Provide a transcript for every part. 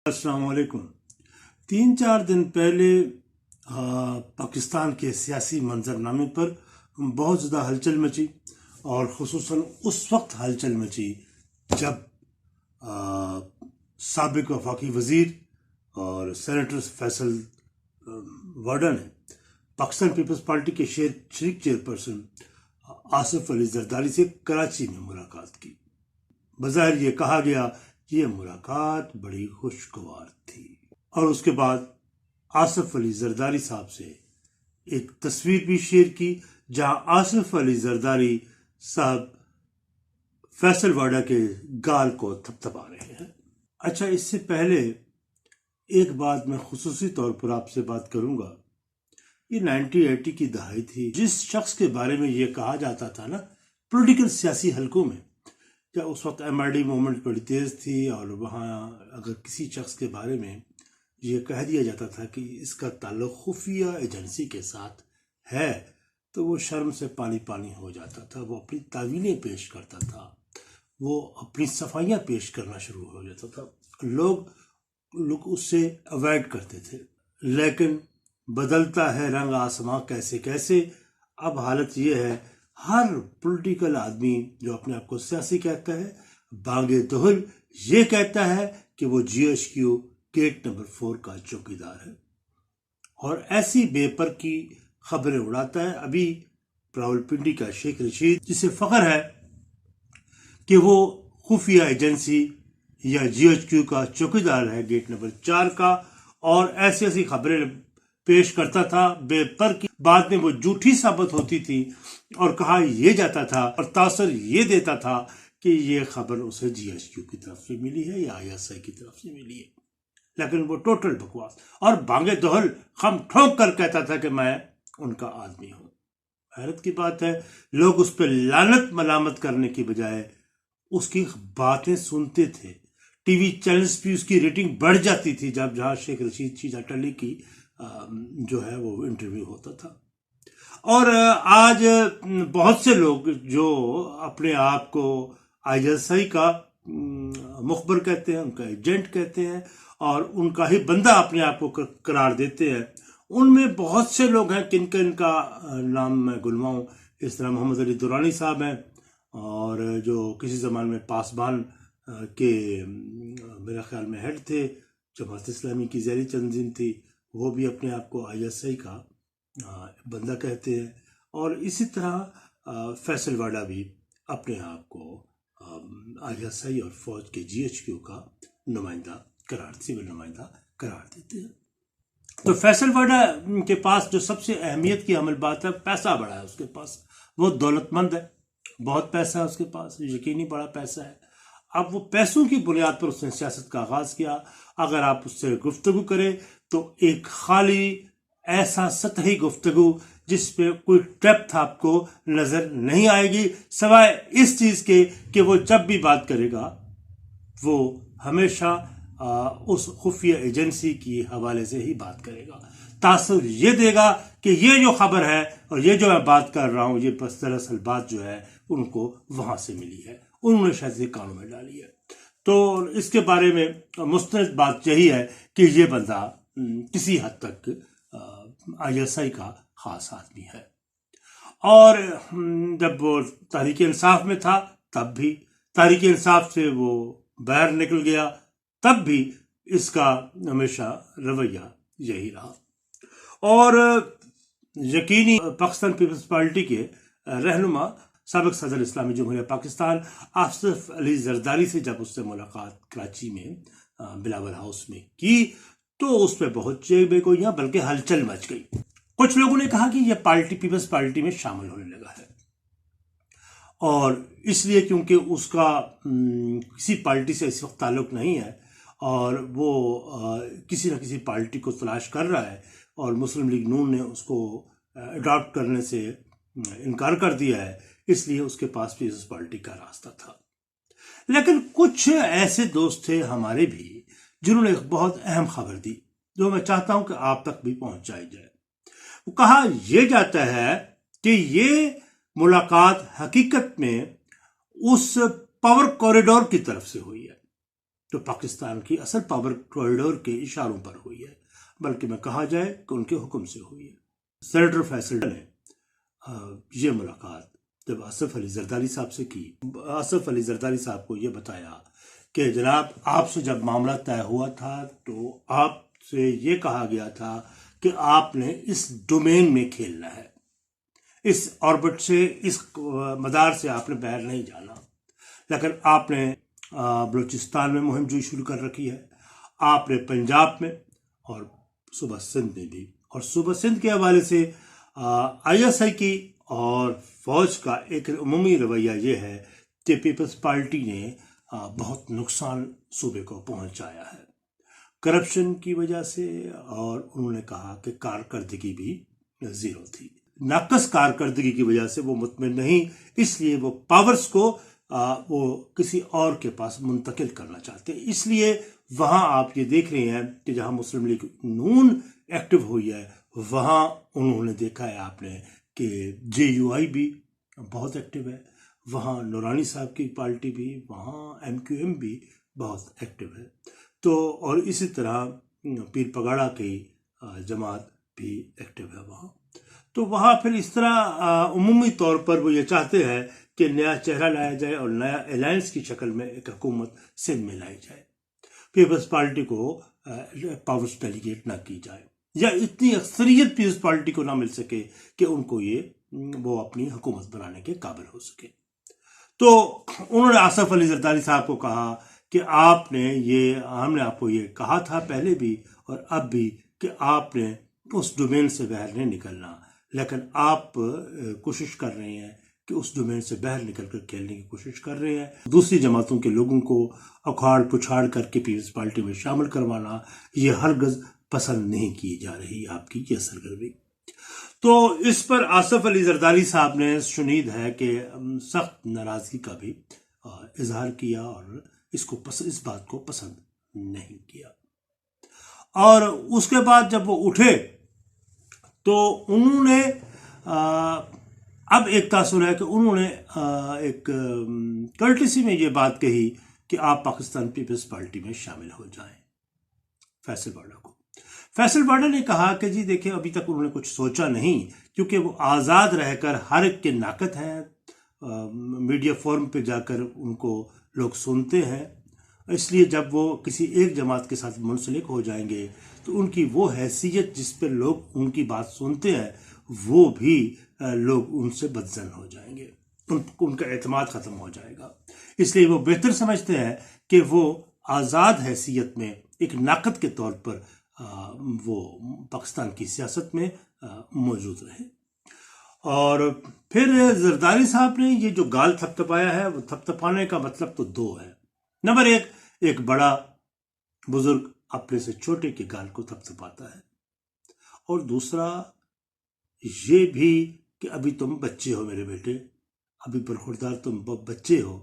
अस्सलाम वालेकुम। 3-4 दिन पहले पाकिस्तान के सियासी मंजरनामे पर बहुत ज़्यादा हलचल मची और ख़ुसूसन उस वक्त हलचल मची जब साबिक वफाकी वज़ीर और सेनेटर फैसल वाडा ने पाकिस्तान पीपल्स पार्टी के शरीक चेयरपर्सन आसिफ अली जरदारी से कराची में मुलाकात की। बज़ाहिर ये कहा गया कि ये मुलाकात बड़ी खुशगवार थी और उसके बाद आसिफ अली जरदारी साहब से एक तस्वीर भी शेयर की जहां आसिफ अली जरदारी साहब फैसल वाडा के गाल को थपथपा रहे हैं। अच्छा, इससे पहले एक बात मैं खुसूसी तौर पर आपसे बात करूंगा। ये 1980 की दहाई थी। जिस शख्स के बारे में ये कहा जाता था ना पॉलिटिकल सियासी हलकों में, क्या उस वक्त MRD मूवमेंट बड़ी तेज़ थी और वहाँ अगर किसी शख्स के बारे में ये कह दिया जाता था कि इसका ताल्लुक खुफिया एजेंसी के साथ है तो वो शर्म से पानी पानी हो जाता था। वो अपनी तावीलें पेश करता था, वो अपनी सफाइयाँ पेश करना शुरू हो जाता था। लोग उससे अवॉइड करते थे। लेकिन बदलता है रंग आसमां कैसे कैसे। अब हालत ये है, हर पॉलिटिकल आदमी जो अपने आप को सियासी कहता है बांगे दोहल ये कहता है कि वो GHQ गेट नंबर 4 का चौकीदार है और ऐसी बेपर की खबरें उड़ाता है। अभी रावलपिंडी का शेख रशीद, जिसे फख्र है कि वो खुफिया एजेंसी या GHQ का चौकीदार है गेट नंबर 4 का, और ऐसी ऐसी खबरें पेश करता था बेपर की। बाद में वो झूठी साबित होती थी और कहा यह जाता था और तासर ये देता था कि ये खबर उसे GHQ की तरफ से मिली है या ISI की तरफ से मिली है। लेकिन वो टोटल बकवास और बांगे दोहल खम ठोंक कर कहता था कि मैं उनका आदमी हूं। हैरत की बात है, लोग उस पर लानत मलामत करने की बजाय उसकी बातें सुनते थे। टीवी चैनल्स भी उसकी रेटिंग बढ़ जाती थी जब जहां शेख रशीद शीजा टली की जो है वो इंटरव्यू होता था। और आज बहुत से लोग जो अपने आप को ISI का मुखबर कहते हैं, उनका एजेंट कहते हैं और उनका ही बंदा अपने आप को करार देते हैं, उनमें बहुत से लोग हैं इनका नाम मैं गुलवाऊं। इस तरह मोहम्मद अली दुरानी साहब हैं और जो किसी ज़माने में पासबान के मेरा ख्याल में हेड थे, जमात इस्लामी की ज़ैली तंजीम थी, वो भी अपने आप को ISI का बंदा कहते हैं। और इसी तरह फैसल वाडा भी अपने आप को ISI और फौज के GHQ का नुमाइंदा सिविल नुमाइंदा करार देते हैं। तो फैसल वाडा के पास जो सबसे अहमियत की अमल बात है, पैसा बड़ा है उसके पास, वो दौलतमंद है, बहुत पैसा है उसके पास, यकीनी बड़ा पैसा है। अब वो पैसों की बुनियाद पर उसने सियासत का आगाज किया। अगर आप उससे गुफ्तगू करें तो एक खाली ऐसा सतही गुफ्तगू जिस पे कोई डेप्थ आपको नजर नहीं आएगी, सिवाय इस चीज के कि वो जब भी बात करेगा वो हमेशा उस खुफिया एजेंसी की हवाले से ही बात करेगा। तासुर ये देगा कि ये जो खबर है और ये जो मैं बात कर रहा हूं, ये बस दरअसल बात जो है उनको वहां से मिली है, उन्होंने शायद ये कानों में डाली है। तो इसके बारे में मुस्तनद बात यही है कि ये बंदा किसी हद तक ISI का खास आदमी है। और जब वो तहरीक इंसाफ में था तब भी, तहरीक इंसाफ से वो बाहर निकल गया तब भी इसका हमेशा रवैया यही रहा। और यकीनी पाकिस्तान पीपल्स पार्टी के रहनुमा साबिक सदर इस्लामी जमहूरिया पाकिस्तान आसिफ अली जरदारी से जब उससे मुलाकात कराची में बिलावल हाउस में की तो उस पर बहुत चेबे को यहाँ बल्कि हलचल मच गई। कुछ लोगों ने कहा कि यह पार्टी पीपल्स पार्टी में शामिल होने लगा है और इसलिए क्योंकि उसका किसी पार्टी से इस वक्त ताल्लुक नहीं है और वो किसी न किसी पार्टी को तलाश कर रहा है और मुस्लिम लीग नून ने उसको अडॉप्ट करने से इनकार कर दिया है, इसलिए उसके पास भी इस पार्टी का रास्ता था। लेकिन कुछ ऐसे दोस्त थे हमारे भी जिन्होंने एक बहुत अहम खबर दी जो मैं चाहता हूं कि आप तक भी पहुंचाई जाए। वो कहा यह जाता है कि ये मुलाकात हकीकत में उस पावर कॉरिडोर की तरफ से हुई है तो पाकिस्तान की असल पावर कॉरिडोर के इशारों पर हुई है, बल्कि मैं कहा जाए कि उनके हुक्म से हुई है। सेनेटर फैसल ने ये मुलाकात जब आसिफ अली जरदारी साहब से की, आसिफ अली जरदारी साहब को ये बताया कि जनाब आपसे जब मामला तय हुआ था तो आपसे ये कहा गया था कि आपने इस डोमेन में खेलना है, इस ऑर्बिट से, इस मदार से आपने बाहर नहीं जाना। लेकिन आपने बलूचिस्तान में मुहिम जो शुरू कर रखी है, आपने पंजाब में और सूबा सिंध में भी, और सूबा सिंध के हवाले से ISI की और फौज का एक उमूमी रवैया ये है कि पीपल्स पार्टी ने बहुत नुकसान सूबे को पहुंचाया है करप्शन की वजह से, और उन्होंने कहा कि कारकर्दगी भी जीरो थी, नाकस कारकर्दगी की वजह से वो मुतमिन नहीं, इसलिए वो पावर्स को वो किसी और के पास मुंतकिल करना चाहते हैं। इसलिए वहाँ आप ये देख रहे हैं कि जहाँ मुस्लिम लीग नून एक्टिव हुई है, वहाँ उन्होंने देखा है आपने कि JUI भी बहुत एक्टिव है, वहाँ नूरानी साहब की पार्टी भी, वहाँ MQM भी बहुत एक्टिव है। तो और इसी तरह पीर पगाड़ा की जमात भी एक्टिव है वहाँ। तो वहाँ फिर इस तरह उमूमी तौर पर वो ये चाहते हैं कि नया चेहरा लाया जाए और नया अलायंस की शक्ल में एक हुकूमत सिंध में लाई जाए, पीपल्स पार्टी को पावर्स डेलीगेट ना की जाए, या इतनी अक्सरियत पीपल्स पार्टी को ना मिल सके कि उनको ये वो अपनी हुकूमत बनाने के काबिल हो सके। तो उन्होंने आसिफ अली जरदारी साहब को कहा कि हमने आपको ये कहा था पहले भी और अब भी कि आपने उस डोमेन से बाहर नहीं निकलना, लेकिन आप कोशिश कर रहे हैं कि उस डोमेन से बाहर निकल कर खेलने की कोशिश कर रहे हैं। दूसरी जमातों के लोगों को उखाड़ पुछाड़ करके पीपल्स पार्टी में शामिल करवाना, ये हरगज पसंद नहीं की जा रही आपकी ये सरगर्मी। तो इस पर आसिफ अली जरदारी साहब ने शुनीद है कि सख्त नाराजगी का भी इजहार किया और इस बात को पसंद नहीं किया। और उसके बाद जब वो उठे तो उन्होंने अब एक तासुर है कि उन्होंने एक कर्टिसी में ये बात कही कि आप पाकिस्तान पीपल्स पार्टी में शामिल हो जाएं, फैसल बाड़ा को। फैसल बाड़ा ने कहा कि जी देखिए अभी तक उन्होंने कुछ सोचा नहीं, क्योंकि वो आज़ाद रहकर हर एक के नाकत हैं, मीडिया फोरम पे जाकर उनको लोग सुनते हैं, इसलिए जब वो किसी एक जमात के साथ मुंसलिक हो जाएंगे तो उनकी वो हैसियत जिस पर लोग उनकी बात सुनते हैं वो भी लोग उनसे बदजन हो जाएंगे, उनका एतमाद ख़त्म हो जाएगा। इसलिए वो बेहतर समझते हैं कि वो आज़ाद हैसियत में एक नाकत के तौर पर वो पाकिस्तान की सियासत में मौजूद रहे। और फिर जरदारी साहब ने ये जो गाल थपथपाया है, वो थपथपाने का मतलब तो दो है। नंबर एक बड़ा बुजुर्ग अपने से छोटे के गाल को थपथपाता है, और दूसरा ये भी कि अभी तुम बच्चे हो मेरे बेटे, अभी बरखुरदार तुम बच्चे हो,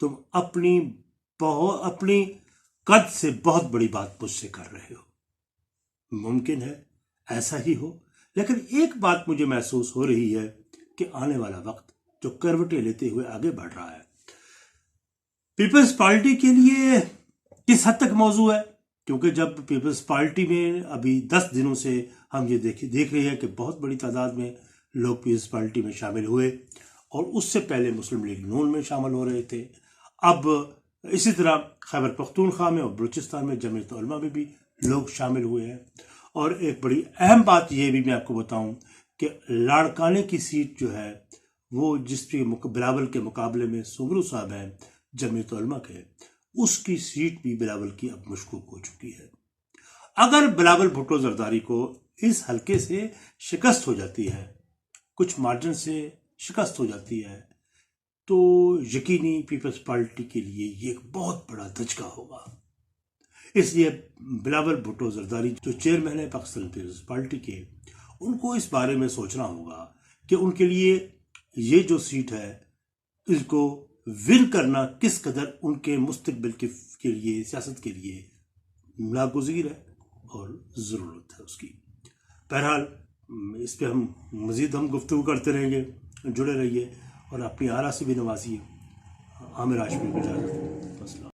तुम अपनी कद से बहुत बड़ी बात मुझसे कर रहे हो। मुमकिन है ऐसा ही हो, लेकिन एक बात मुझे महसूस हो रही है कि आने वाला वक्त जो करवटें लेते हुए आगे बढ़ रहा है, पीपल्स पार्टी के लिए किस हद तक मौजू है, क्योंकि जब पीपल्स पार्टी में अभी 10 दिनों से हम ये देख रहे हैं कि बहुत बड़ी तादाद में लोग पीपल्स पार्टी में शामिल हुए, और उससे पहले मुस्लिम लीग नून में शामिल हो रहे थे। अब इसी तरह खैबर पख्तूनख्वा में और बलूचिस्तान में जमीयत उलमा में भी लोग शामिल हुए हैं। और एक बड़ी अहम बात यह भी मैं आपको बताऊं कि लाड़काने की सीट जो है वो जिस पे बिलावल के मुकाबले में सुगरू साहब हैं जमीयत उलमा के, उसकी सीट भी बिलावल की अब मशकूक हो चुकी है। अगर बिलावल भुट्टो जरदारी को इस हल्के से शिकस्त हो जाती है, कुछ मार्जिन से शिकस्त हो जाती है, तो यकीनी पीपल्स पार्टी के लिए ये एक बहुत बड़ा धचका होगा। इसलिए बिलावल भुट्टो जरदारी जो चेयरमैन है पाकिस्तान पीपल्स पार्टी के, उनको इस बारे में सोचना होगा कि उनके लिए ये जो सीट है इसको विन करना किस कदर उनके मुस्तकबिल के लिए, सियासत के लिए नागुज़ीर है और ज़रूरत है उसकी। बहरहाल इस पे हम मज़ीद गुफ्तगू करते रहेंगे, जुड़े रहिए और अपनी आरा से भी नवाजिए। आमिर हाशमी को इजाज़त।